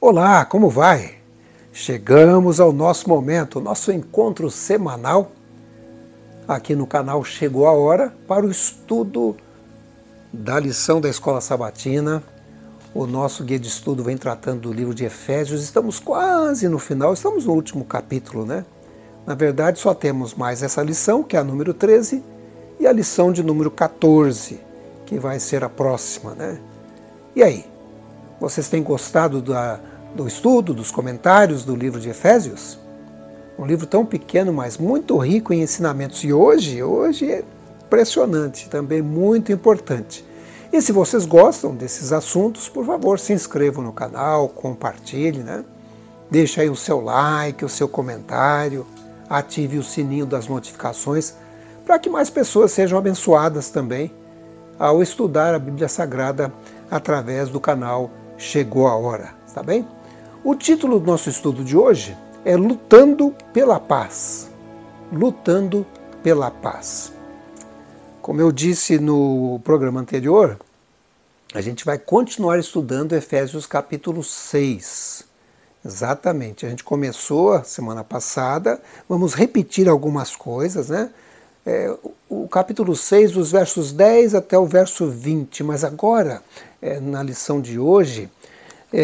Olá, como vai? Chegamos ao nosso momento, nosso encontro semanal. Aqui no canal chegou a hora para o estudo da lição da Escola Sabatina. O nosso guia de estudo vem tratando do livro de Efésios. Estamos quase no final, estamos no último capítulo, né? Na verdade, só temos mais essa lição, que é a número 13, e a lição de número 14, que vai ser a próxima, né? E aí? Vocês têm gostado do estudo, dos comentários do livro de Efésios? Um livro tão pequeno, mas muito rico em ensinamentos. E hoje é impressionante, também muito importante. E se vocês gostam desses assuntos, por favor, se inscrevam no canal, compartilhe, né? Deixe aí o seu like, o seu comentário, ative o sininho das notificações, para que mais pessoas sejam abençoadas também ao estudar a Bíblia Sagrada através do canal Chegou a Hora, tá bem? O título do nosso estudo de hoje é Lutando pela Paz. Lutando pela Paz. Como eu disse no programa anterior, a gente vai continuar estudando Efésios capítulo 6. Exatamente, a gente começou a semana passada, vamos repetir algumas coisas, né? O capítulo 6, dos versos 10 até o verso 20, mas agora, na lição de hoje,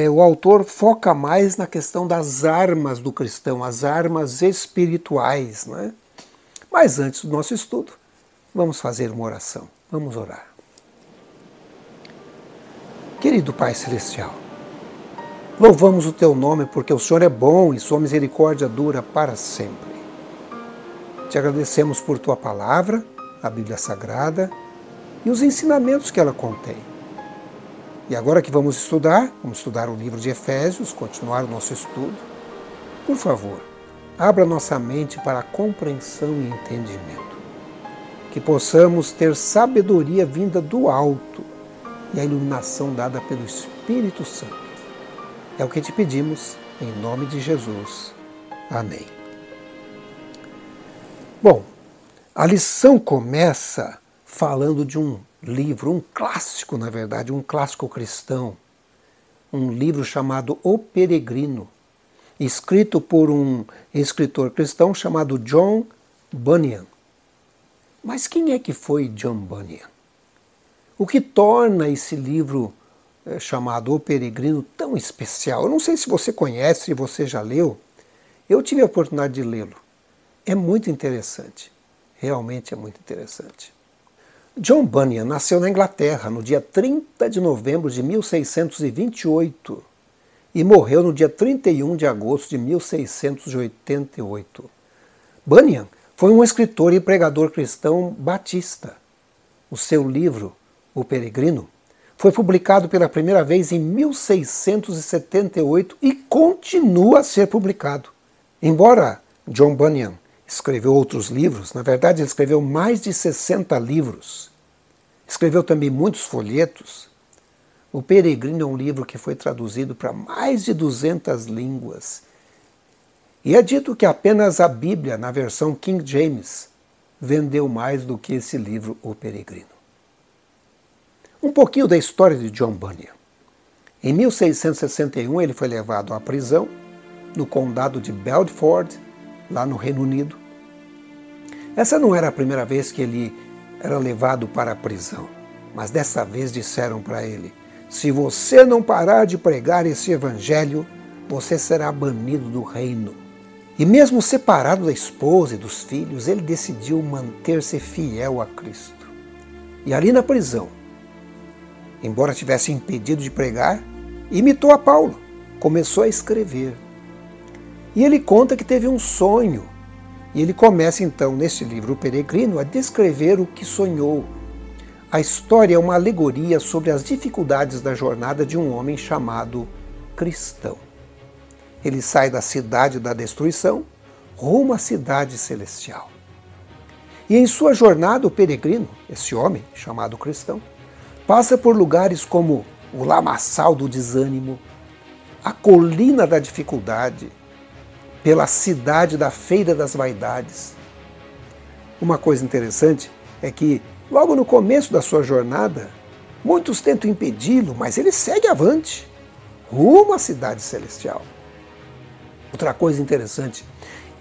o autor foca mais na questão das armas do cristão, as armas espirituais, não é? Mas antes do nosso estudo, vamos fazer uma oração, vamos orar. Querido Pai Celestial, louvamos o Teu nome porque o Senhor é bom e Sua misericórdia dura para sempre. Te agradecemos por Tua palavra, a Bíblia Sagrada, e os ensinamentos que ela contém. E agora que vamos estudar o livro de Efésios, continuar o nosso estudo, por favor, abra nossa mente para a compreensão e entendimento. Que possamos ter sabedoria vinda do alto e a iluminação dada pelo Espírito Santo. É o que te pedimos, em nome de Jesus. Amém. Bom, a lição começa falando de um livro, um clássico, na verdade, um clássico cristão, um livro chamado O Peregrino, escrito por um escritor cristão chamado John Bunyan. Mas quem é que foi John Bunyan? O que torna esse livro chamado O Peregrino tão especial? Eu não sei se você conhece, se você já leu, eu tive a oportunidade de lê-lo. É muito interessante, realmente é muito interessante. John Bunyan nasceu na Inglaterra no dia 30 de novembro de 1628 e morreu no dia 31 de agosto de 1688. Bunyan foi um escritor e pregador cristão batista. O seu livro, O Peregrino, foi publicado pela primeira vez em 1678 e continua a ser publicado. Embora John Bunyan escreveu outros livros, na verdade ele escreveu mais de 60 livros, escreveu também muitos folhetos. O Peregrino é um livro que foi traduzido para mais de 200 línguas. E é dito que apenas a Bíblia, na versão King James, vendeu mais do que esse livro, O Peregrino. Um pouquinho da história de John Bunyan. Em 1661 ele foi levado à prisão no condado de Bedford, lá no Reino Unido. Essa não era a primeira vez que ele era levado para a prisão, mas dessa vez disseram para ele: se você não parar de pregar esse evangelho, você será banido do reino. E mesmo separado da esposa e dos filhos, ele decidiu manter-se fiel a Cristo. E ali na prisão, embora tivesse impedido de pregar, imitou a Paulo, começou a escrever. E ele conta que teve um sonho. E ele começa então, neste livro, O Peregrino, a descrever o que sonhou. A história é uma alegoria sobre as dificuldades da jornada de um homem chamado cristão. Ele sai da cidade da destruição rumo à cidade celestial. E em sua jornada, o peregrino, esse homem chamado cristão, passa por lugares como o lamaçal do desânimo, a colina da dificuldade, pela cidade da feira das vaidades. Uma coisa interessante é que, logo no começo da sua jornada, muitos tentam impedi-lo, mas ele segue avante, rumo à cidade celestial. Outra coisa interessante,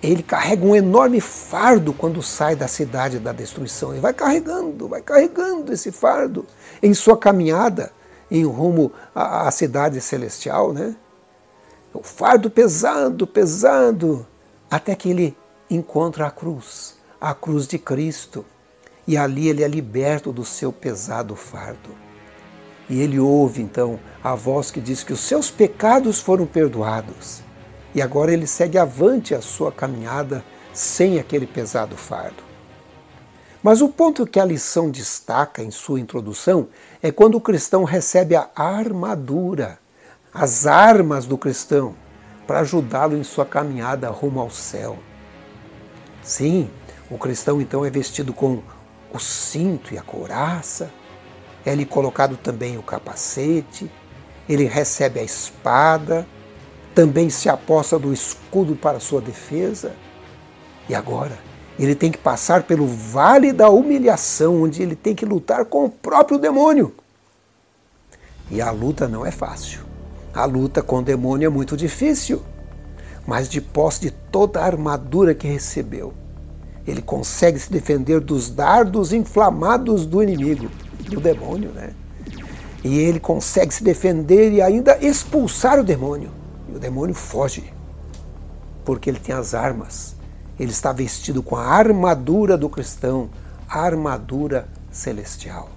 ele carrega um enorme fardo quando sai da cidade da destruição. Ele vai carregando esse fardo em sua caminhada em rumo à cidade celestial, né? O fardo pesado, pesado, até que ele encontra a cruz de Cristo. E ali ele é liberto do seu pesado fardo. E ele ouve então a voz que diz que os seus pecados foram perdoados. E agora ele segue avante a sua caminhada sem aquele pesado fardo. Mas o ponto que a lição destaca em sua introdução é quando o cristão recebe a armadura, as armas do cristão, para ajudá-lo em sua caminhada rumo ao céu. Sim, o cristão então é vestido com o cinto e a couraça, é-lhe colocado também o capacete, ele recebe a espada, também se aposta do escudo para sua defesa. E agora, ele tem que passar pelo vale da humilhação, onde ele tem que lutar com o próprio demônio. E a luta não é fácil. A luta com o demônio é muito difícil. Mas de posse de toda a armadura que recebeu, ele consegue se defender dos dardos inflamados do inimigo, do demônio, né? E ele consegue se defender e ainda expulsar o demônio. E o demônio foge, porque ele tem as armas. Ele está vestido com a armadura do cristão, a armadura celestial.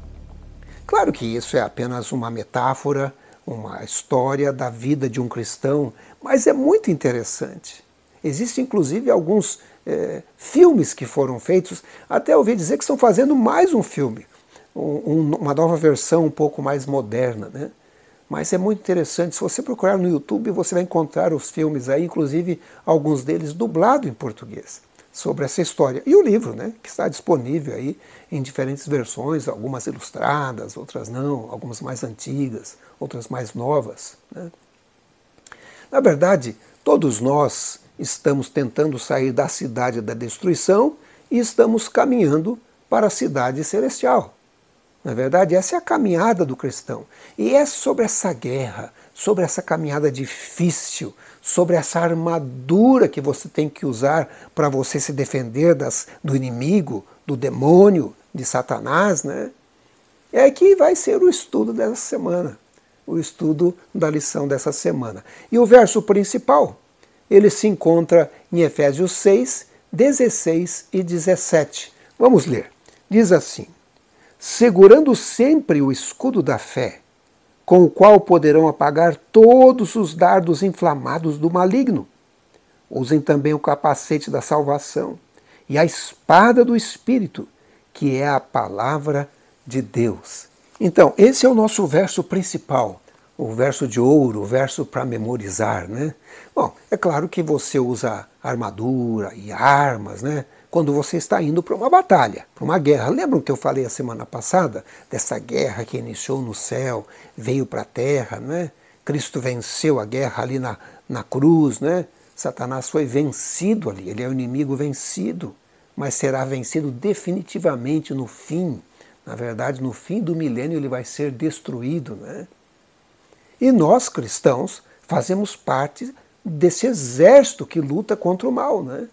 Claro que isso é apenas uma metáfora, uma história da vida de um cristão, mas é muito interessante. Existem inclusive alguns filmes que foram feitos, até ouvi dizer que estão fazendo mais um filme, uma nova versão um pouco mais moderna, né? Mas é muito interessante, se você procurar no YouTube, você vai encontrar os filmes aí, inclusive alguns deles dublados em português, sobre essa história. E o livro, né, que está disponível aí em diferentes versões, algumas ilustradas, outras não, algumas mais antigas, outras mais novas, né? Na verdade, todos nós estamos tentando sair da cidade da destruição e estamos caminhando para a cidade celestial. Na verdade, essa é a caminhada do cristão. E é sobre essa guerra, sobre essa caminhada difícil, sobre essa armadura que você tem que usar para você se defender do inimigo, do demônio, de Satanás, né? É que vai ser o estudo dessa semana, o estudo da lição dessa semana. E o verso principal, ele se encontra em Efésios 6, 16 e 17. Vamos ler. Diz assim: segurando sempre o escudo da fé, com o qual poderão apagar todos os dardos inflamados do maligno. Usem também o capacete da salvação e a espada do Espírito, que é a palavra de Deus. Então, esse é o nosso verso principal, o verso de ouro, o verso para memorizar, né? Bom, é claro que você usa armadura e armas, né, quando você está indo para uma batalha, para uma guerra. Lembram que eu falei a semana passada dessa guerra que iniciou no céu, veio para a terra, né? Cristo venceu a guerra ali na cruz, né? Satanás foi vencido ali, ele é o inimigo vencido, mas será vencido definitivamente no fim. Na verdade, no fim do milênio ele vai ser destruído, né? E nós, cristãos, fazemos parte desse exército que luta contra o mal, né?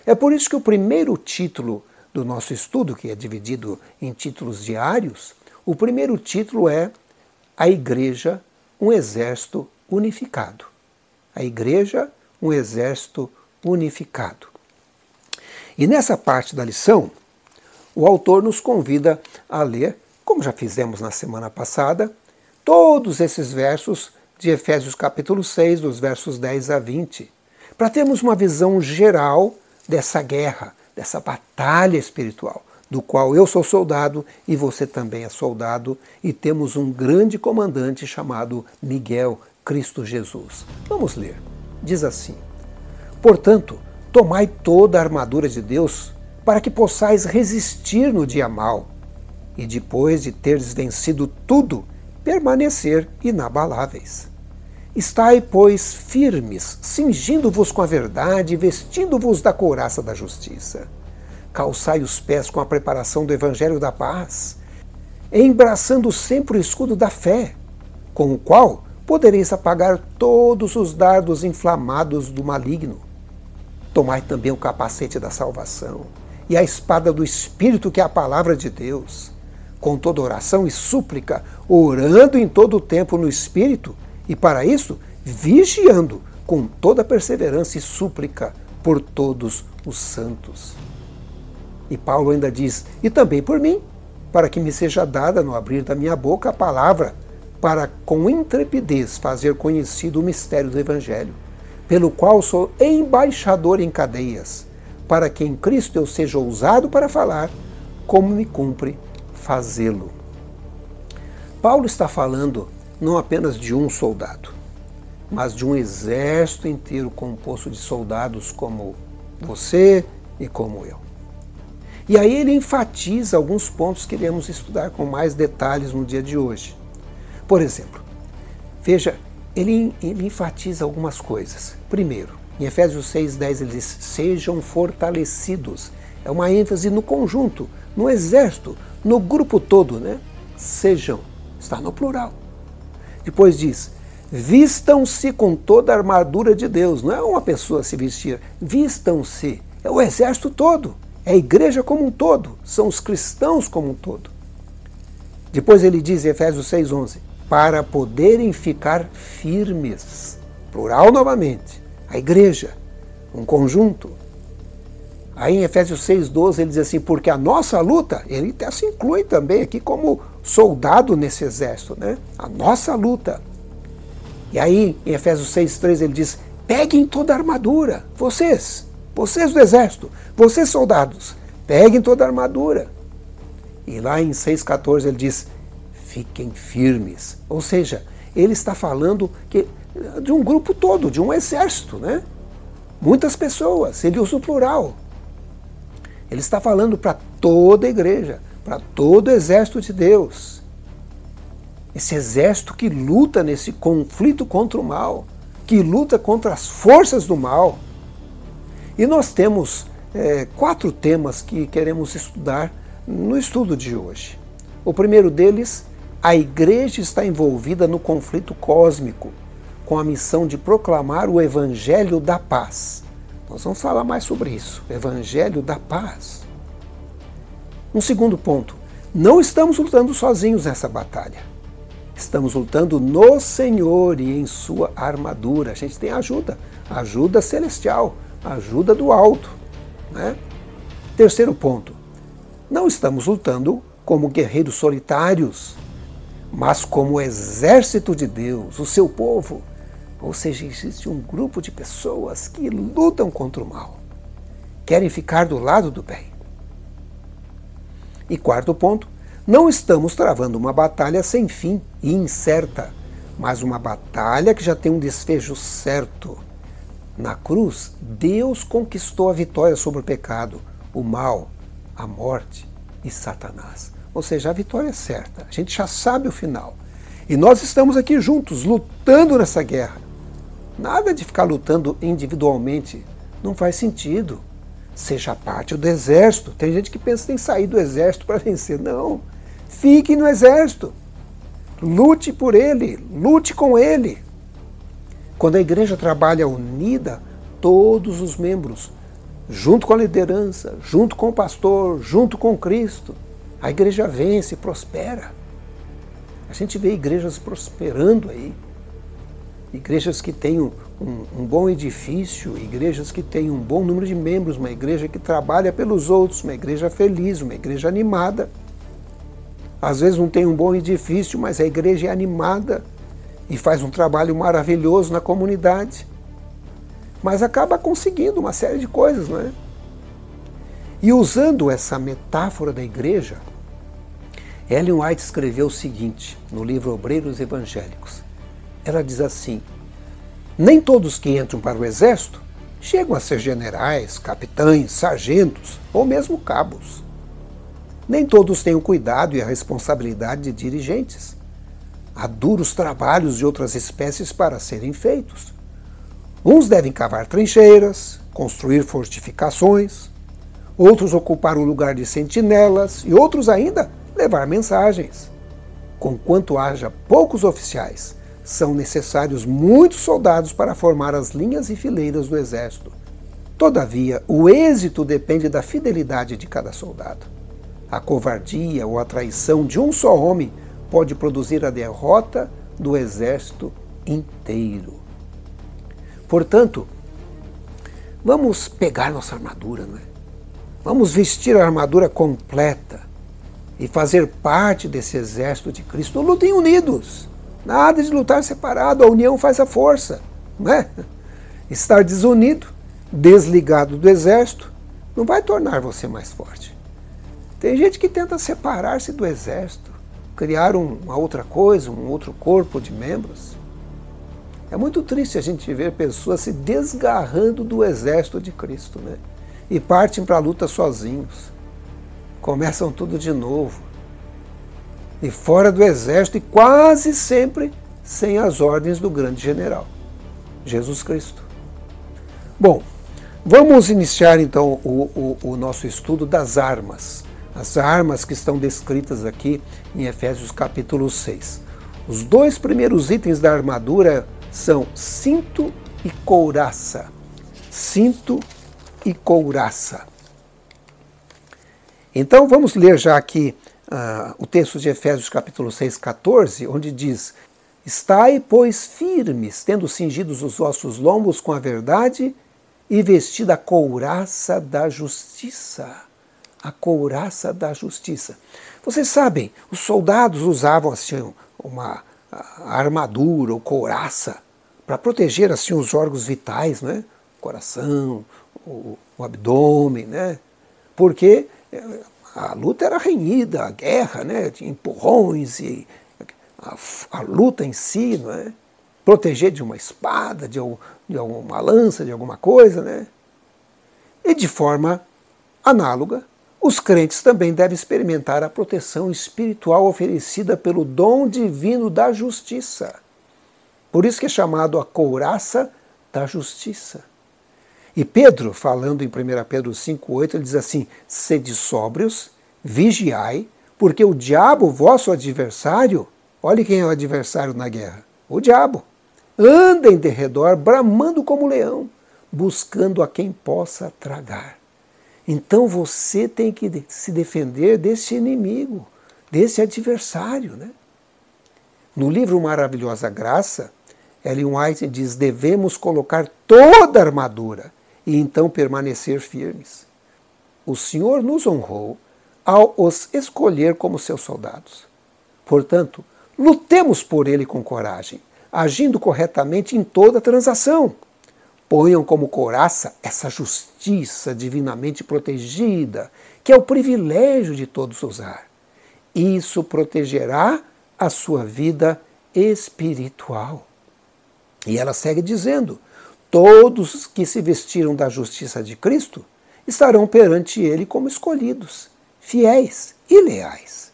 É por isso que o primeiro título do nosso estudo, que é dividido em títulos diários, o primeiro título é A Igreja, um Exército Unificado. A Igreja, um Exército Unificado. E nessa parte da lição, o autor nos convida a ler, como já fizemos na semana passada, todos esses versos de Efésios capítulo 6, dos versos 10 a 20, para termos uma visão geral dessa guerra, dessa batalha espiritual, do qual eu sou soldado e você também é soldado, e temos um grande comandante chamado Miguel, Cristo Jesus. Vamos ler. Diz assim: portanto, tomai toda a armadura de Deus, para que possais resistir no dia mau, e depois de teres vencido tudo, permanecer inabaláveis. Estai, pois, firmes, cingindo-vos com a verdade e vestindo-vos da couraça da justiça. Calçai os pés com a preparação do evangelho da paz, embraçando sempre o escudo da fé, com o qual podereis apagar todos os dardos inflamados do maligno. Tomai também o capacete da salvação e a espada do Espírito, que é a palavra de Deus, com toda oração e súplica, orando em todo o tempo no Espírito, e para isso, vigiando com toda perseverança e súplica por todos os santos. E Paulo ainda diz, e também por mim, para que me seja dada no abrir da minha boca a palavra, para com intrepidez fazer conhecido o mistério do Evangelho, pelo qual sou embaixador em cadeias, para que em Cristo eu seja ousado para falar, como me cumpre fazê-lo. Paulo está falando não apenas de um soldado, mas de um exército inteiro composto de soldados como você e como eu. E aí ele enfatiza alguns pontos que iremos estudar com mais detalhes no dia de hoje. Por exemplo, veja, ele enfatiza algumas coisas. Primeiro, em Efésios 6:10 ele diz, sejam fortalecidos. É uma ênfase no conjunto, no exército, no grupo todo, né? Sejam, está no plural. Depois diz, vistam-se com toda a armadura de Deus. Não é uma pessoa se vestir, vistam-se. É o exército todo, é a igreja como um todo, são os cristãos como um todo. Depois ele diz em Efésios 6:11, para poderem ficar firmes. Plural novamente, a igreja, um conjunto. Aí em Efésios 6:12 ele diz assim, porque a nossa luta, ele até se inclui também aqui como soldado nesse exército, né? A nossa luta. E aí em Efésios 6:13 ele diz, peguem toda a armadura, vocês do exército, vocês soldados, peguem toda a armadura. E lá em 6:14 ele diz, fiquem firmes. Ou seja, ele está falando de um grupo todo, de um exército, né? Muitas pessoas, ele usa o plural. Ele está falando para toda a igreja, para todo o exército de Deus. Esse exército que luta nesse conflito contra o mal, que luta contra as forças do mal. E nós temos 4 temas que queremos estudar no estudo de hoje. O primeiro deles, a igreja está envolvida no conflito cósmico, com a missão de proclamar o Evangelho da paz. Nós vamos falar mais sobre isso, Evangelho da paz. Um segundo ponto, não estamos lutando sozinhos nessa batalha. Estamos lutando no Senhor e em sua armadura. A gente tem ajuda celestial, ajuda do alto, né? Terceiro ponto, não estamos lutando como guerreiros solitários, mas como o exército de Deus, o seu povo. Ou seja, existe um grupo de pessoas que lutam contra o mal, querem ficar do lado do bem. E quarto ponto, não estamos travando uma batalha sem fim e incerta, mas uma batalha que já tem um desfecho certo. Na cruz, Deus conquistou a vitória sobre o pecado, o mal, a morte e Satanás. Ou seja, a vitória é certa, a gente já sabe o final. E nós estamos aqui juntos, lutando nessa guerra. Nada de ficar lutando individualmente, não faz sentido. Seja parte do exército. Tem gente que pensa em sair do exército para vencer. Não, fique no exército. Lute por ele, lute com ele. Quando a igreja trabalha unida, todos os membros, junto com a liderança, junto com o pastor, junto com Cristo, a igreja vence, prospera. A gente vê igrejas prosperando aí. Igrejas que têm um bom edifício, igrejas que têm um bom número de membros, uma igreja que trabalha pelos outros, uma igreja feliz, uma igreja animada. Às vezes não tem um bom edifício, mas a igreja é animada e faz um trabalho maravilhoso na comunidade. Mas acaba conseguindo uma série de coisas, não é? E usando essa metáfora da igreja, Ellen White escreveu o seguinte no livro Obreiros Evangélicos. Ela diz assim, nem todos que entram para o exército chegam a ser generais, capitães, sargentos ou mesmo cabos. Nem todos têm o cuidado e a responsabilidade de dirigentes. Há duros trabalhos de outras espécies para serem feitos. Uns devem cavar trincheiras, construir fortificações, outros ocupar o lugar de sentinelas e outros ainda levar mensagens. Conquanto haja poucos oficiais, são necessários muitos soldados para formar as linhas e fileiras do exército. Todavia, o êxito depende da fidelidade de cada soldado. A covardia ou a traição de um só homem pode produzir a derrota do exército inteiro. Portanto, vamos pegar nossa armadura, não é? Vamos vestir a armadura completa e fazer parte desse exército de Cristo. Lutem unidos. Nada de lutar separado. A união faz a força, não é? Estar desunido, desligado do exército, não vai tornar você mais forte. Tem gente que tenta separar-se do exército, criar uma outra coisa, um outro corpo de membros. É muito triste a gente ver pessoas se desgarrando do exército de Cristo, né? E partem para a luta sozinhos. Começam tudo de novo. E fora do exército, e quase sempre sem as ordens do grande general, Jesus Cristo. Bom, vamos iniciar então o nosso estudo das armas. As armas que estão descritas aqui em Efésios capítulo 6. Os dois primeiros itens da armadura são cinto e couraça. Cinto e couraça. Então vamos ler já aqui o texto de Efésios capítulo 6, 14, onde diz: Estai, pois, firmes, tendo cingidos os vossos lombos com a verdade e vestida a couraça da justiça. A couraça da justiça. Vocês sabem, os soldados usavam assim uma armadura ou couraça para proteger assim os órgãos vitais, né? O coração, o abdômen, né? Porque a luta era renhida, a guerra, né? Tinha empurrões e a luta em si, não é? Proteger de uma espada, de alguma lança, de alguma coisa, né? E de forma análoga, os crentes também devem experimentar a proteção espiritual oferecida pelo dom divino da justiça. Por isso que é chamado a couraça da justiça. E Pedro, falando em 1 Pedro 5,8, ele diz assim: Sede sóbrios, vigiai, porque o diabo, vosso adversário, olhe quem é o adversário na guerra, o diabo, anda em derredor, bramando como leão, buscando a quem possa tragar. Então você tem que se defender desse inimigo, desse adversário, né? No livro Maravilhosa Graça, Ellen White diz: devemos colocar toda a armadura e então permanecer firmes. O Senhor nos honrou ao os escolher como seus soldados. Portanto, lutemos por Ele com coragem, agindo corretamente em toda transação. Ponham como couraça essa justiça divinamente protegida, que é o privilégio de todos usar. Isso protegerá a sua vida espiritual. E ela segue dizendo: todos que se vestiram da justiça de Cristo estarão perante Ele como escolhidos, fiéis e leais.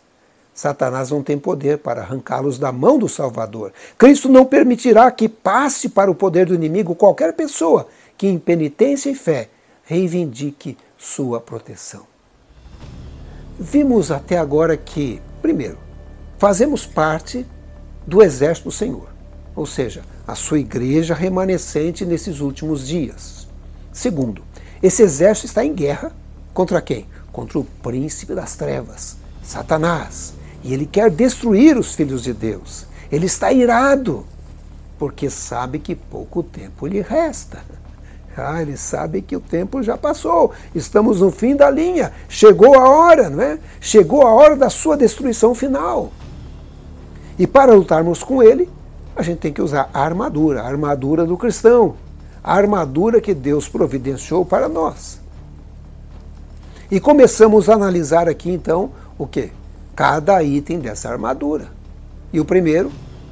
Satanás não tem poder para arrancá-los da mão do Salvador. Cristo não permitirá que passe para o poder do inimigo qualquer pessoa que, em penitência e fé, reivindique sua proteção. Vimos até agora que, primeiro, fazemos parte do exército do Senhor, ou seja, a sua igreja remanescente nesses últimos dias. Segundo, esse exército está em guerra contra quem? Contra o príncipe das trevas, Satanás. E ele quer destruir os filhos de Deus. Ele está irado, porque sabe que pouco tempo lhe resta. Ele sabe que o tempo já passou. Estamos no fim da linha. Chegou a hora, não é? Chegou a hora da sua destruição final. E para lutarmos com ele, a gente tem que usar a armadura do cristão. A armadura que Deus providenciou para nós. E começamos a analisar aqui, então, o quê? Cada item dessa armadura. E o primeiro,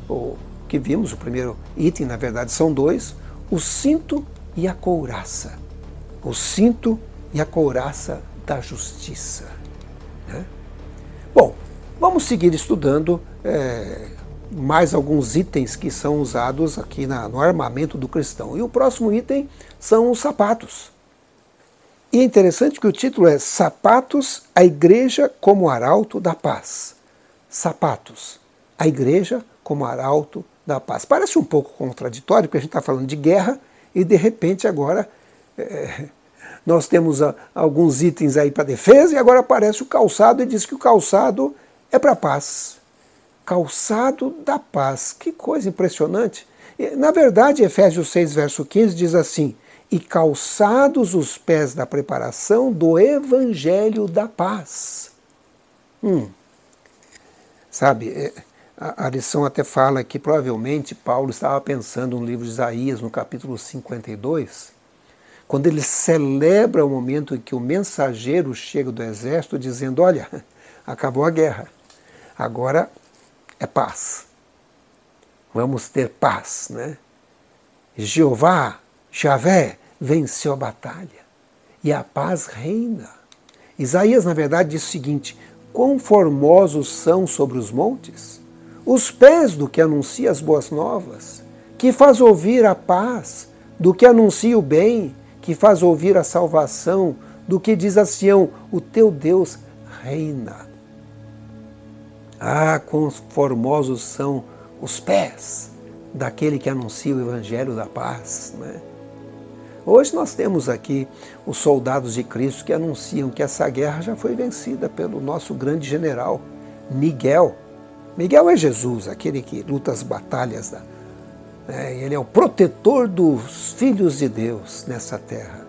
o que vimos, o primeiro item, na verdade, são dois: o cinto e a couraça. O cinto e a couraça da justiça. Né? Bom, vamos seguir estudando mais alguns itens que são usados aqui no armamento do cristão. E o próximo item são os sapatos. E é interessante que o título é Sapatos, a Igreja como Arauto da Paz. Sapatos, a Igreja como Arauto da paz. Parece um pouco contraditório, porque a gente está falando de guerra e, de repente, agora nós temos alguns itens aí para defesa e agora aparece o calçado e diz que o calçado é para a paz. Calçado da paz. Que coisa impressionante. Na verdade, Efésios 6, verso 15 diz assim: e calçados os pés da preparação do evangelho da paz. Sabe, a lição até fala que provavelmente Paulo estava pensando no livro de Isaías, no capítulo 52, quando ele celebra o momento em que o mensageiro chega do exército dizendo: olha, acabou a guerra, agora é paz. Vamos ter paz, né? Jeová, Javé, venceu a batalha e a paz reina. Isaías, na verdade, diz o seguinte: quão formosos são sobre os montes os pés do que anuncia as boas novas, que faz ouvir a paz, do que anuncia o bem, que faz ouvir a salvação, do que diz a Sião: o teu Deus reina. Ah, quão formosos são os pés daquele que anuncia o evangelho da paz, né? Hoje nós temos aqui os soldados de Cristo que anunciam que essa guerra já foi vencida pelo nosso grande general, Miguel. Miguel é Jesus, aquele que luta as batalhas, ele é o protetor dos filhos de Deus nessa terra.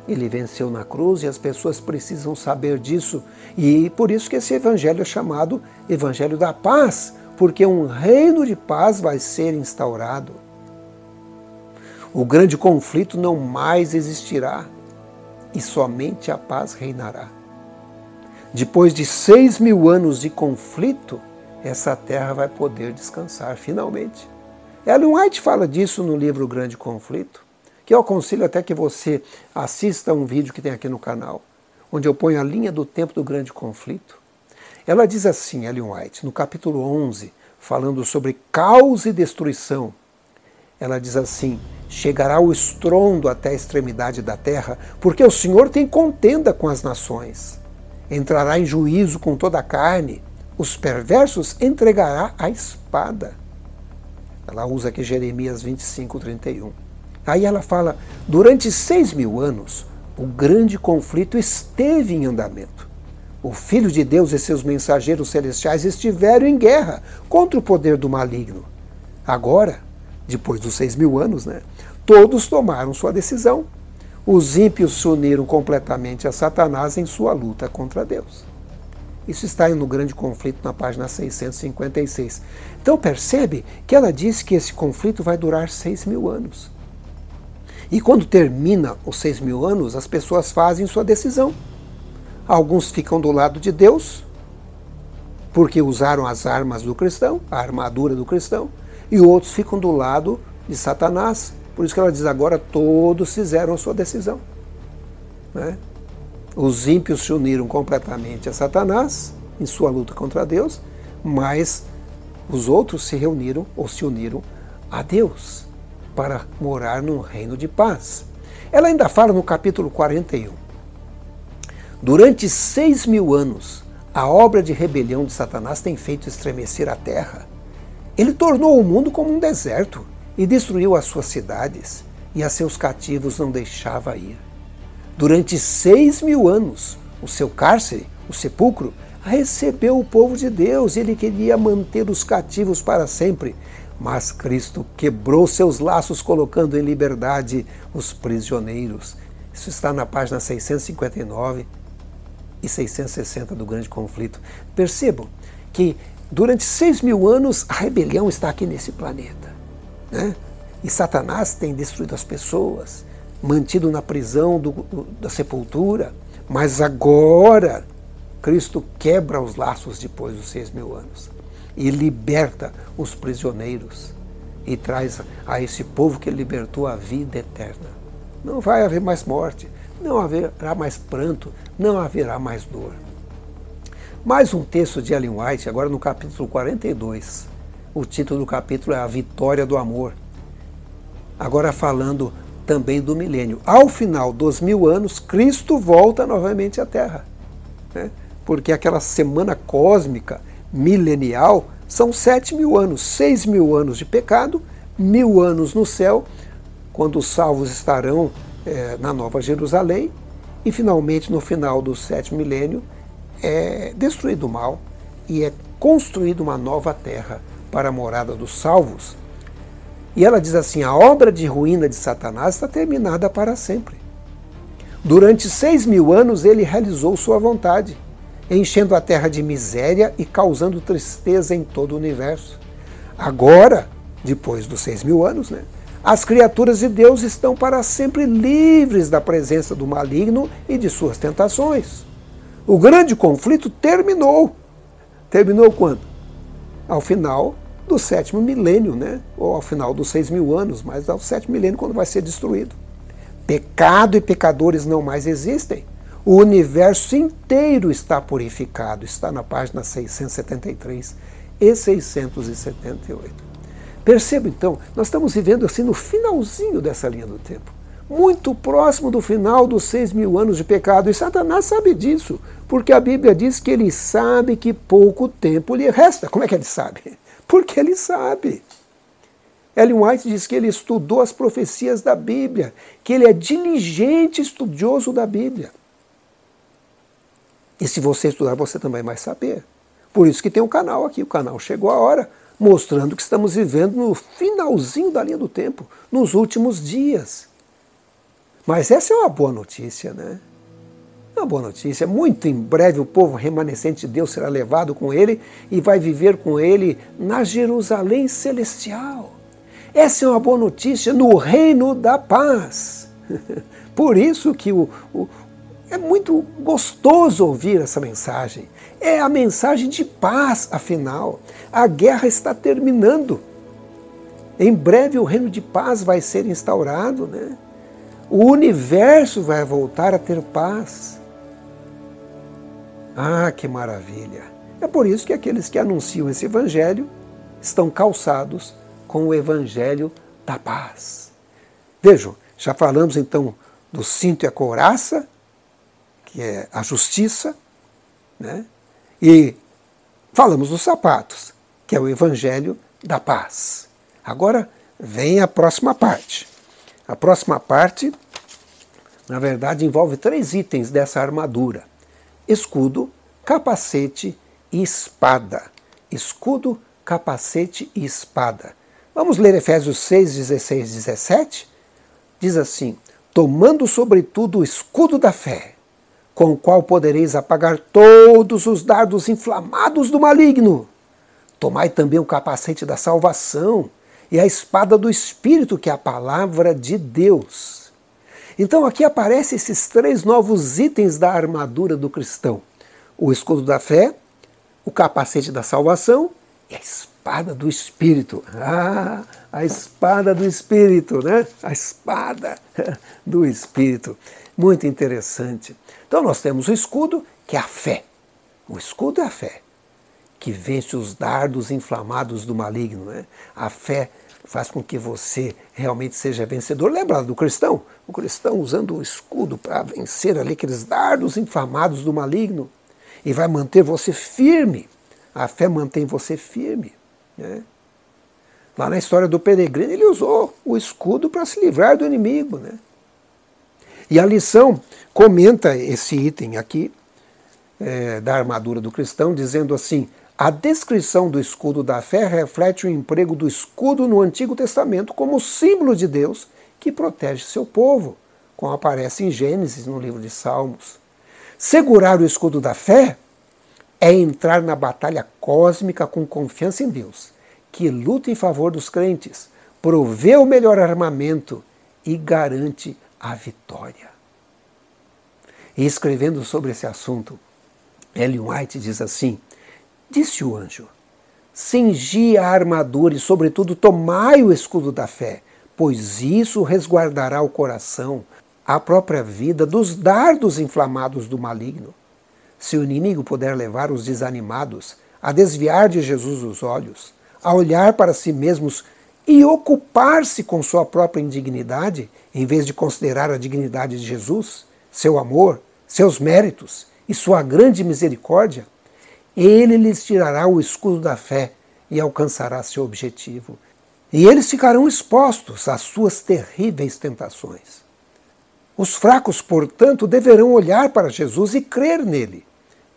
Ele venceu na cruz e as pessoas precisam saber disso. E por isso que esse evangelho é chamado Evangelho da Paz, porque um reino de paz vai ser instaurado. O grande conflito não mais existirá e somente a paz reinará. Depois de 6.000 anos de conflito, essa terra vai poder descansar finalmente. Ellen White fala disso no livro O Grande Conflito, que eu aconselho até que você assista um vídeo que tem aqui no canal, onde eu ponho a linha do tempo do grande conflito. Ela diz assim, Ellen White, no capítulo 11, falando sobre caos e destruição, ela diz assim: chegará o estrondo até a extremidade da terra, porque o Senhor tem contenda com as nações. Entrará em juízo com toda a carne, os perversos entregará à espada. Ela usa aqui Jeremias 25, 31. Aí ela fala: durante 6.000 anos, o grande conflito esteve em andamento. O Filho de Deus e seus mensageiros celestiais estiveram em guerra contra o poder do maligno. Agora, depois dos 6.000 anos, todos tomaram sua decisão. Os ímpios se uniram completamente a Satanás em sua luta contra Deus. Isso está no Grande Conflito, na página 656. Então percebe que ela diz que esse conflito vai durar 6.000 anos. E quando termina os 6.000 anos, as pessoas fazem sua decisão. Alguns ficam do lado de Deus, porque usaram as armas do cristão, a armadura do cristão, e outros ficam do lado de Satanás. Por isso que ela diz: agora todos fizeram a sua decisão. Os ímpios se uniram completamente a Satanás em sua luta contra Deus, mas os outros se reuniram ou se uniram a Deus para morar num reino de paz. Ela ainda fala no capítulo 41. Durante 6.000 anos, a obra de rebelião de Satanás tem feito estremecer a terra. Ele tornou o mundo como um deserto e destruiu as suas cidades, e a seus cativos não deixava ir. Durante 6.000 anos, o seu cárcere, o sepulcro, recebeu o povo de Deus e ele queria manter os cativos para sempre. Mas Cristo quebrou seus laços, colocando em liberdade os prisioneiros. Isso está na página 659 e 660 do Grande Conflito. Percebam que durante 6.000 anos a rebelião está aqui nesse planeta, E Satanás tem destruído as pessoas, mantido na prisão da sepultura, mas agora Cristo quebra os laços depois dos 6.000 anos e liberta os prisioneiros e traz a esse povo que ele libertou a vida eterna. Não vai haver mais morte, não haverá mais pranto, não haverá mais dor. Mais um texto de Ellen White, agora no capítulo 42. O título do capítulo é A Vitória do Amor. Agora falando também do milênio. Ao final dos 1.000 anos, Cristo volta novamente à Terra. Porque aquela semana cósmica, milenial, São 7.000 anos, 6.000 anos de pecado, 1.000 anos no céu, quando os salvos estarão na Nova Jerusalém, e finalmente, no final do 7º milênio, é destruído o mal e é construída uma nova terra para a morada dos salvos. E ela diz assim, a obra de ruína de Satanás está terminada para sempre. Durante 6.000 anos ele realizou sua vontade, enchendo a terra de miséria e causando tristeza em todo o universo. Agora, depois dos 6.000 anos, as criaturas de Deus estão para sempre livres da presença do maligno e de suas tentações. O grande conflito terminou. Terminou quando? Ao final do 7º milênio, ou ao final dos 6.000 anos, mas ao 7º milênio, quando vai ser destruído. Pecado e pecadores não mais existem. O universo inteiro está purificado. Está na página 673 e 678. Perceba então, nós estamos vivendo assim no finalzinho dessa linha do tempo. Muito próximo do final dos 6.000 anos de pecado. E Satanás sabe disso, porque a Bíblia diz que ele sabe que pouco tempo lhe resta. Como é que ele sabe? Porque ele sabe. Ellen White diz que ele estudou as profecias da Bíblia, que ele é diligente estudioso da Bíblia. E se você estudar, você também vai saber. Por isso que tem um canal aqui, o canal Chegou a Hora, mostrando que estamos vivendo no finalzinho da linha do tempo, nos últimos dias. Mas essa é uma boa notícia, Uma boa notícia. Muito em breve o povo remanescente de Deus será levado com ele e vai viver com ele na Jerusalém celestial. Essa é uma boa notícia no reino da paz. Por isso que é muito gostoso ouvir essa mensagem. É a mensagem de paz, afinal. A guerra está terminando. Em breve o reino de paz vai ser instaurado, O universo vai voltar a ter paz. Ah, que maravilha! É por isso que aqueles que anunciam esse evangelho estão calçados com o evangelho da paz. Vejam, já falamos então do cinto e a couraça, que é a justiça, E falamos dos sapatos, que é o evangelho da paz. Agora vem a próxima parte. A próxima parte, na verdade, envolve 3 itens dessa armadura: escudo, capacete e espada. Escudo, capacete e espada. Vamos ler Efésios 6, 16, 17? Diz assim, tomando sobretudo o escudo da fé, com o qual podereis apagar todos os dardos inflamados do maligno. Tomai também o capacete da salvação e a espada do Espírito, que é a palavra de Deus. Então aqui aparecem esses 3 novos itens da armadura do cristão. O escudo da fé, o capacete da salvação e a espada do Espírito. Ah, a espada do Espírito, A espada do Espírito. Muito interessante. Então nós temos o escudo, que é a fé. O escudo é a fé, que vence os dardos inflamados do maligno. A fé faz com que você realmente seja vencedor. Lembra do cristão? O cristão usando o escudo para vencer ali aqueles dardos inflamados do maligno. E vai manter você firme. A fé mantém você firme. Lá na história do peregrino, ele usou o escudo para se livrar do inimigo. E a lição comenta esse item aqui, da armadura do cristão, dizendo assim, a descrição do escudo da fé reflete o emprego do escudo no Antigo Testamento como símbolo de Deus que protege seu povo, como aparece em Gênesis, no livro de Salmos. Segurar o escudo da fé é entrar na batalha cósmica com confiança em Deus, que luta em favor dos crentes, provê o melhor armamento e garante a vitória. E escrevendo sobre esse assunto, Ellen White diz assim, disse o anjo, cingi a armadura e sobretudo tomai o escudo da fé, pois isso resguardará o coração, a própria vida dos dardos inflamados do maligno. Se o inimigo puder levar os desanimados a desviar de Jesus os olhos, a olhar para si mesmos e ocupar-se com sua própria indignidade, em vez de considerar a dignidade de Jesus, seu amor, seus méritos e sua grande misericórdia, ele lhes tirará o escudo da fé e alcançará seu objetivo. E eles ficarão expostos às suas terríveis tentações. Os fracos, portanto, deverão olhar para Jesus e crer nele.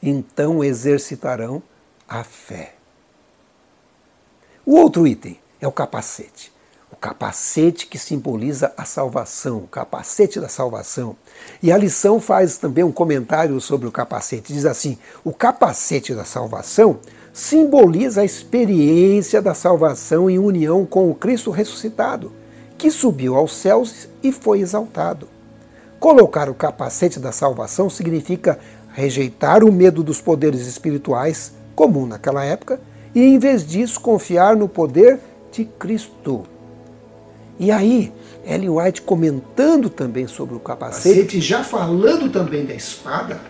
Então exercitarão a fé. O outro item é o capacete. O capacete que simboliza a salvação, o capacete da salvação. E a lição faz também um comentário sobre o capacete. Diz assim: o capacete da salvação simboliza a experiência da salvação em união com o Cristo ressuscitado, que subiu aos céus e foi exaltado. Colocar o capacete da salvação significa rejeitar o medo dos poderes espirituais, comum naquela época, e em vez disso confiar no poder de Cristo. E aí, Ellen White comentando também sobre o capacete, já falando também da espada,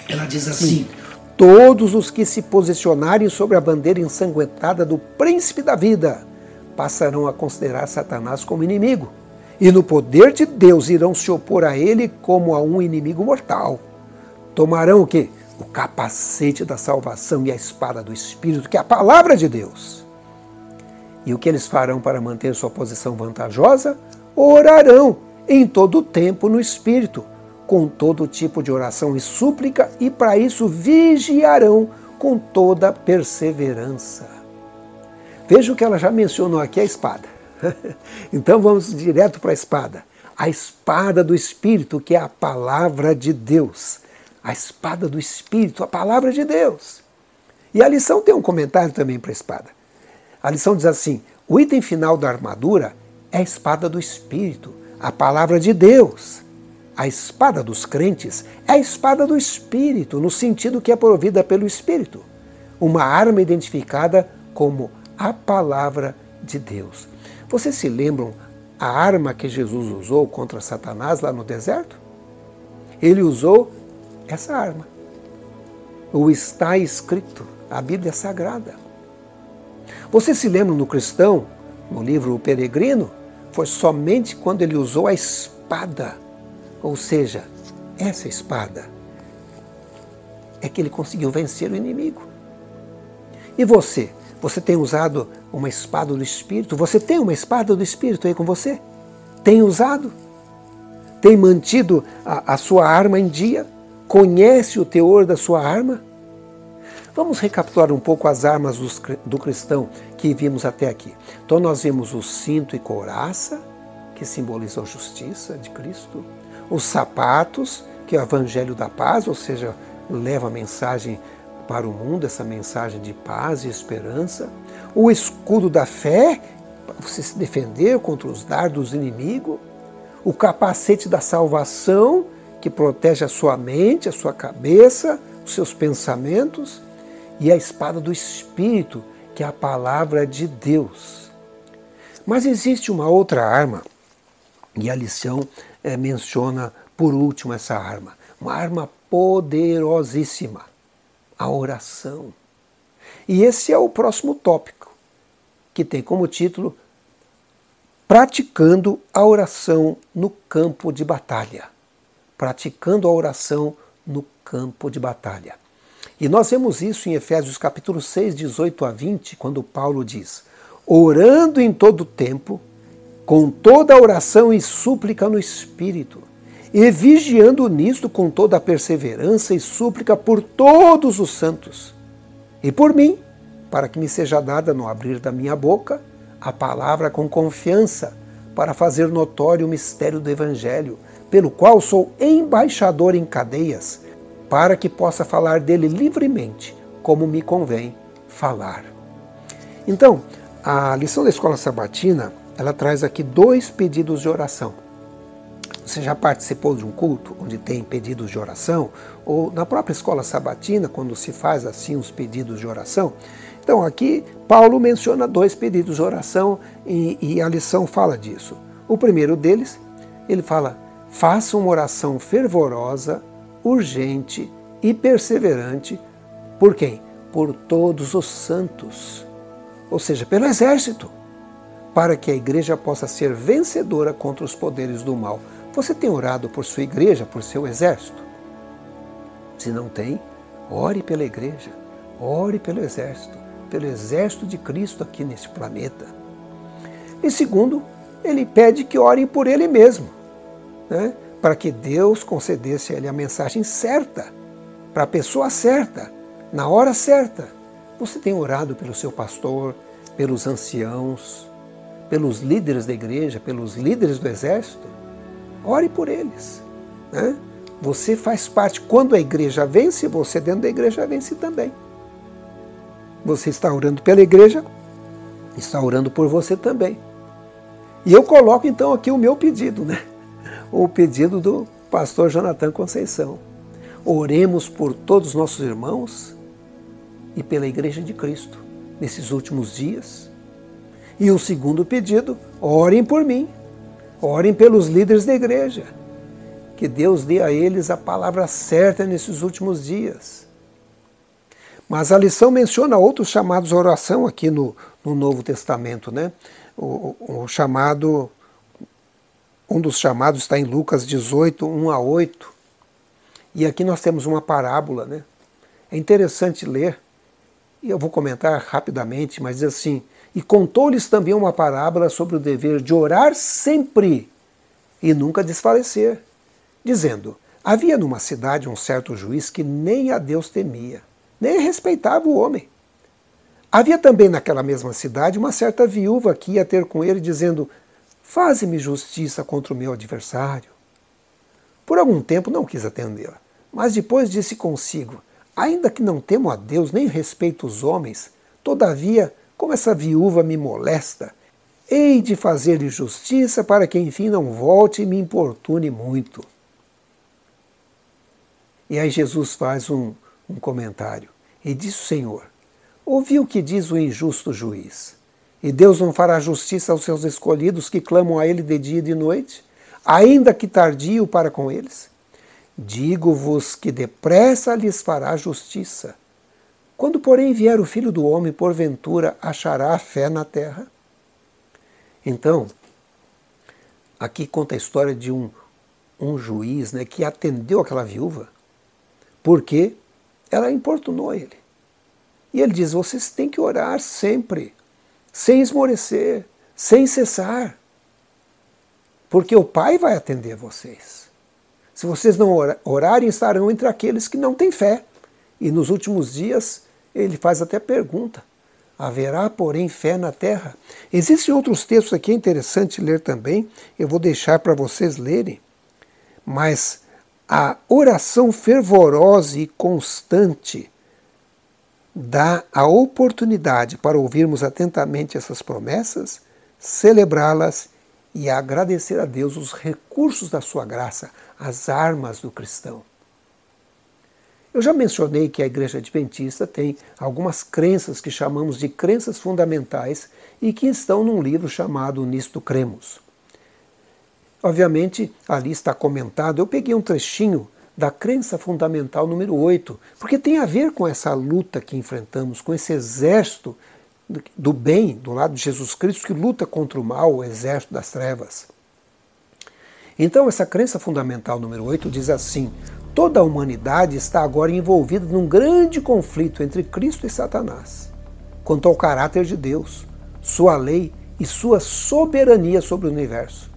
ela diz assim: todos os que se posicionarem sobre a bandeira ensanguentada do príncipe da vida passarão a considerar Satanás como inimigo, e no poder de Deus irão se opor a ele como a um inimigo mortal. Tomarão o quê? O capacete da salvação e a espada do Espírito, que é a palavra de Deus. E o que eles farão para manter sua posição vantajosa? Orarão em todo o tempo no Espírito, com todo tipo de oração e súplica, e para isso vigiarão com toda perseverança. Veja o que ela já mencionou aqui, a espada. Então vamos direto para a espada. A espada do Espírito, que é a palavra de Deus. A espada do Espírito, a palavra de Deus. E a lição tem um comentário também para a espada. A lição diz assim: o item final da armadura é a espada do Espírito, a palavra de Deus. A espada dos crentes é a espada do Espírito, no sentido que é provida pelo Espírito. Uma arma identificada como a palavra de Deus. Vocês se lembram a arma que Jesus usou contra Satanás lá no deserto? Ele usou essa arma. O está escrito, a Bíblia Sagrada. Vocês se lembram do cristão, no livro O Peregrino? Foi somente quando ele usou a espada, ou seja, essa espada, é que ele conseguiu vencer o inimigo. E você? Você tem usado uma espada do Espírito? Você tem uma espada do Espírito aí com você? Tem usado? Tem mantido a sua arma em dia? Conhece o teor da sua arma? Vamos recapitular um pouco as armas do cristão que vimos até aqui. Então nós vimos o cinto e couraça, que simbolizam a justiça de Cristo. Os sapatos, que é o evangelho da paz, ou seja, leva a mensagem para o mundo, essa mensagem de paz e esperança. O escudo da fé, para você se defender contra os dardos do inimigo. O capacete da salvação, que protege a sua mente, a sua cabeça, os seus pensamentos. E a espada do Espírito, que é a palavra de Deus. Mas existe uma outra arma, e a lição menciona por último essa arma. Uma arma poderosíssima, a oração. E esse é o próximo tópico, que tem como título Praticando a oração no campo de batalha. Praticando a oração no campo de batalha. E nós vemos isso em Efésios capítulo 6, 18 a 20, quando Paulo diz: orando em todo tempo, com toda a oração e súplica no Espírito, e vigiando nisto com toda a perseverança e súplica por todos os santos, e por mim, para que me seja dada no abrir da minha boca a palavra com confiança, para fazer notório o mistério do Evangelho, pelo qual sou embaixador em cadeias, para que possa falar dele livremente, como me convém falar. Então, a lição da Escola Sabatina, ela traz aqui 2 pedidos de oração. Você já participou de um culto onde tem pedidos de oração? Ou na própria Escola Sabatina, quando se faz assim os pedidos de oração? Então, aqui, Paulo menciona 2 pedidos de oração e a lição fala disso. O primeiro deles, ele fala: faça uma oração fervorosa, urgente e perseverante. Por quem? Por todos os santos, ou seja, pelo exército, para que a igreja possa ser vencedora contra os poderes do mal. Você tem orado por sua igreja, por seu exército? Se não tem, ore pela igreja, ore pelo exército, pelo exército de Cristo aqui neste planeta. E segundo, ele pede que orem por ele mesmo, né? Para que Deus concedesse a ele a mensagem certa, para a pessoa certa, na hora certa. Você tem orado pelo seu pastor, pelos anciãos, pelos líderes da igreja, pelos líderes do exército? Ore por eles, né? Você faz parte. Quando a igreja vence, você dentro da igreja vence também. Você está orando pela igreja, está orando por você também. E eu coloco então aqui o meu pedido, né? O pedido do pastor Jonathan Conceição. Oremos por todos os nossos irmãos e pela igreja de Cristo nesses últimos dias. E o segundo pedido, orem por mim, orem pelos líderes da igreja, que Deus dê a eles a palavra certa nesses últimos dias. Mas a lição menciona outros chamados à oração aqui no Novo Testamento, né? Um dos chamados está em Lucas 18, 1-8. E aqui nós temos uma parábola, né? É interessante ler, e eu vou comentar rapidamente, mas diz assim: e contou-lhes também uma parábola sobre o dever de orar sempre e nunca desfalecer, dizendo: havia numa cidade um certo juiz que nem a Deus temia, nem respeitava o homem. Havia também naquela mesma cidade uma certa viúva que ia ter com ele, dizendo: faze-me justiça contra o meu adversário. Por algum tempo não quis atendê-la, mas depois disse consigo: ainda que não temo a Deus nem respeito os homens, todavia, como essa viúva me molesta, hei de fazer-lhe justiça para que enfim não volte e me importune muito. E aí Jesus faz um comentário. E diz o Senhor: ouvi o que diz o injusto juiz. E Deus não fará justiça aos seus escolhidos que clamam a Ele de dia e de noite, ainda que tardio para com eles? Digo-vos que depressa lhes fará justiça. Quando, porém, vier o Filho do Homem, porventura achará fé na terra? Então, aqui conta a história de um juiz, né, que atendeu aquela viúva porque ela importunou ele. E ele diz: vocês têm que orar sempre, sem esmorecer, sem cessar, porque o Pai vai atender vocês. Se vocês não orarem, estarão entre aqueles que não têm fé. E nos últimos dias, ele faz até pergunta: haverá, porém, fé na terra? Existem outros textos aqui, é interessante ler também, eu vou deixar para vocês lerem, mas a oração fervorosa e constante dá a oportunidade para ouvirmos atentamente essas promessas, celebrá-las e agradecer a Deus os recursos da sua graça, as armas do cristão. Eu já mencionei que a Igreja Adventista tem algumas crenças que chamamos de crenças fundamentais e que estão num livro chamado Nisto Cremos. Obviamente, ali está comentado, eu peguei um trechinho da crença fundamental número 8, porque tem a ver com essa luta que enfrentamos, com esse exército do bem, do lado de Jesus Cristo, que luta contra o mal, o exército das trevas. Então, essa crença fundamental número 8 diz assim: toda a humanidade está agora envolvida num grande conflito entre Cristo e Satanás, quanto ao caráter de Deus, sua lei e sua soberania sobre o universo.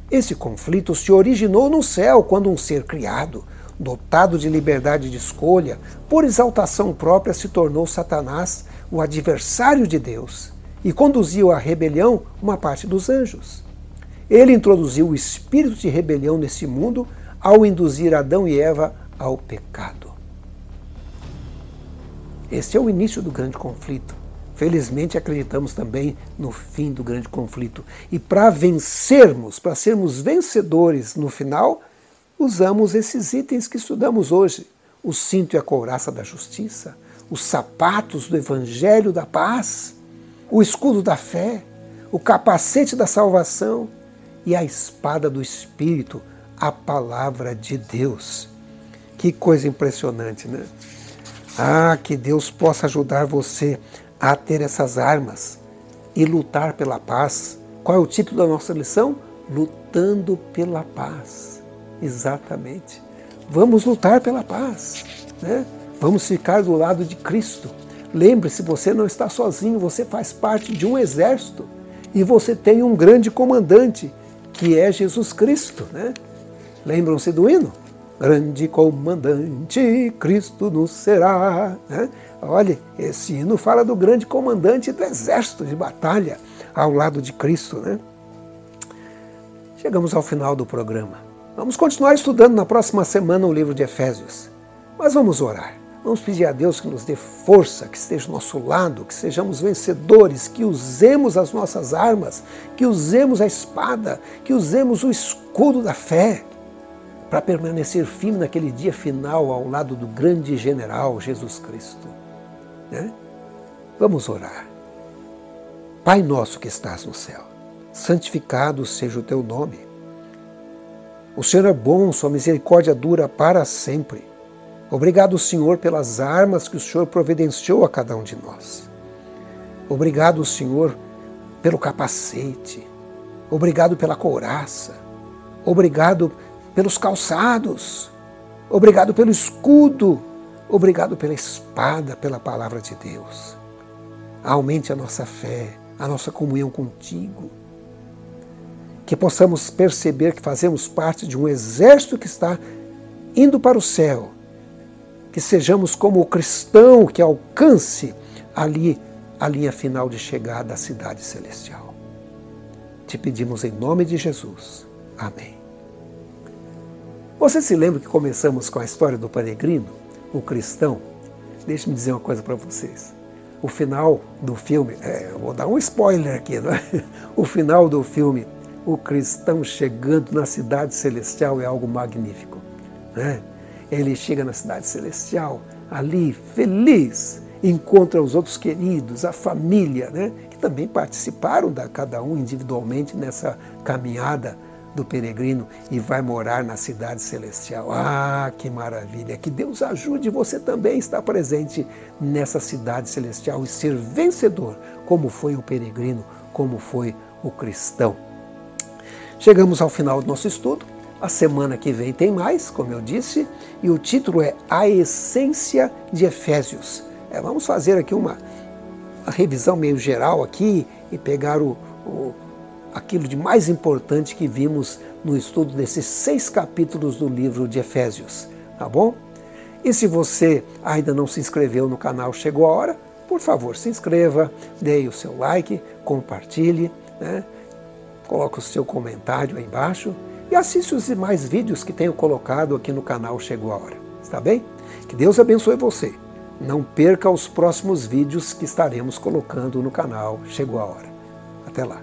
Esse conflito se originou no céu, quando um ser criado, dotado de liberdade de escolha, por exaltação própria se tornou Satanás, o adversário de Deus, e conduziu à rebelião uma parte dos anjos. Ele introduziu o espírito de rebelião nesse mundo ao induzir Adão e Eva ao pecado. Este é o início do grande conflito. Felizmente acreditamos também no fim do grande conflito. E para vencermos, para sermos vencedores no final, usamos esses itens que estudamos hoje: o cinto e a couraça da justiça, os sapatos do evangelho da paz, o escudo da fé, o capacete da salvação e a espada do Espírito, a palavra de Deus. Que coisa impressionante, né? Ah, que Deus possa ajudar você a ter essas armas e lutar pela paz. Qual é o título da nossa lição? Lutando pela paz. Exatamente. Vamos lutar pela paz, né? Vamos ficar do lado de Cristo. Lembre-se, você não está sozinho, você faz parte de um exército e você tem um grande comandante, que é Jesus Cristo, né? Lembram-se do hino? Grande comandante, Cristo nos será. Né? Olha, esse hino fala do grande comandante do exército de batalha ao lado de Cristo. Né? Chegamos ao final do programa. Vamos continuar estudando na próxima semana o livro de Efésios. Mas vamos orar. Vamos pedir a Deus que nos dê força, que esteja ao nosso lado, que sejamos vencedores, que usemos as nossas armas, que usemos a espada, que usemos o escudo da fé, para permanecer firme naquele dia final ao lado do grande general Jesus Cristo. Né? Vamos orar. Pai nosso que estás no céu, santificado seja o teu nome. O Senhor é bom, sua misericórdia dura para sempre. Obrigado, Senhor, pelas armas que o Senhor providenciou a cada um de nós. Obrigado, Senhor, pelo capacete. Obrigado pela couraça. Obrigado pelos calçados. Obrigado pelo escudo. Obrigado pela espada, pela palavra de Deus. Aumente a nossa fé, a nossa comunhão contigo. Que possamos perceber que fazemos parte de um exército que está indo para o céu. Que sejamos como o cristão que alcance ali a linha final de chegada à cidade celestial. Te pedimos em nome de Jesus. Amém. Você se lembra que começamos com a história do peregrino, o cristão? Deixe-me dizer uma coisa para vocês. O final do filme, vou dar um spoiler aqui, né? O final do filme, o cristão chegando na cidade celestial é algo magnífico, né? Ele chega na cidade celestial, ali, feliz, encontra os outros queridos, a família, né? Que também participaram, cada um individualmente, nessa caminhada do peregrino e vai morar na cidade celestial. Ah, que maravilha! Que Deus ajude você também a estar presente nessa cidade celestial e ser vencedor, como foi o peregrino, como foi o cristão. Chegamos ao final do nosso estudo. A semana que vem tem mais, como eu disse, e o título é A Essência de Efésios. Vamos fazer aqui uma revisão meio geral aqui e pegar aquilo de mais importante que vimos no estudo desses 6 capítulos do livro de Efésios, tá bom? E se você ainda não se inscreveu no canal Chegou a Hora, por favor, se inscreva, dê o seu like, compartilhe, né? Coloque o seu comentário aí embaixo e assiste os demais vídeos que tenho colocado aqui no canal Chegou a Hora, está bem? Que Deus abençoe você. Não perca os próximos vídeos que estaremos colocando no canal Chegou a Hora. Até lá.